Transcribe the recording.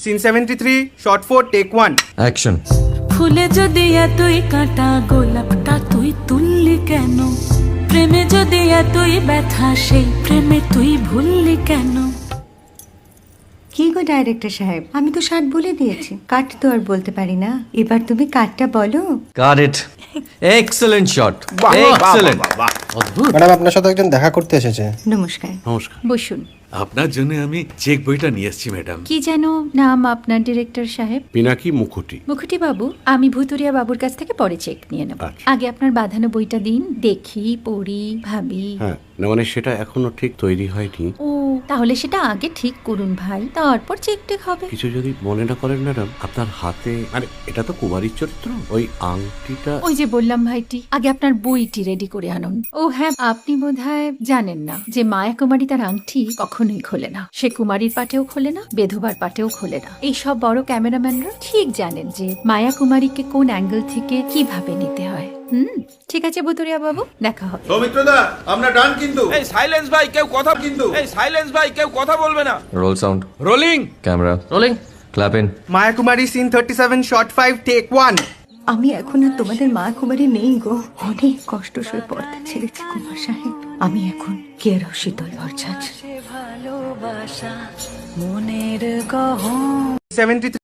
Scene 73, shot 4, take 1. Action. ফুলে যদি এতই কাঁটা গোলাপটা তুই তুললি কেন? প্রেমে যদি এতই ব্যথা সেই প্রেমে তুই ভুললি কেন? কি গো ডাইরেক্টর সাহেব, আমি তো 60 বলে দিয়েছি, কাট তো আর বলতে পারি না। এবার তুমি কাটটা বলো। Got it. Excellent shot, excellent. Madam আপনার সাথে একজন দেখা করতে এসেছে। নমস্কার, নমস্কার। বসুন। আপনার জন্য আমি চেক বইটা নিয়ে এসেছি ম্যাডাম। কি যেন নাম আপনার ডিরেক্টর সাহেব? পিনাকি মুখোটি। মুখুটি বাবু, আমি ভুতুরিয়া বাবুর কাছ থেকে পরে চেক নিয়ে নেব। আচ্ছা। আগে আপনার বাঁধানো বইটা দিন, দেখি, পড়ি, ভাবি। হ্যাঁ, না মানে সেটা এখনো ঠিক তৈরি হয়নি। ও, তাহলে সেটা আগে ঠিক করুন ভাই, তারপর চেক টেক হবে। কিছু যদি মনে না করেন ম্যাডাম, আপনার হাতে মানে এটা তো কুমারীর চরিত্র, ওই আংটিটা। ওই যে বললাম ভাইটি, আগে আপনার বইটি রেডি করে আনুন। ও হ্যাঁ, আপনি বোধহয় জানেন না যে মায়া কুমারী তার আংটি কখনোই খোলে না। সে কুমারীর পাটেও খোলে না, বেধবার পাটেও খোলে না। এই সব বড় ক্যামেরাম্যানরা ঠিক জানেন যে মায়া কুমারীকে কোন অ্যাঙ্গেল থেকে কিভাবে নিতে হয়। ঠিক আছে ভুতুরিয়া বাবু, দেখা হবে। সৌমিত্রদা আমরা ডান কিন্তু। এই সাইলেন্স ভাই, কেউ কথা কিন্তু এই সাইলেন্স ভাই, কেউ কথা বলবে না। Roll sound, rolling camera rolling, clap in. Maya Kumari, scene 37, shot 5, take 1. আমি এখন আর তোমাদের মা কুমারী নেই গো, অনেক কষ্ট সয়ে পড়তে ছেড়েছি কুমার সাহেব। আমি এখন কেরও শীতল ভরছাছ। ভালোবাসা মনের গহন 73.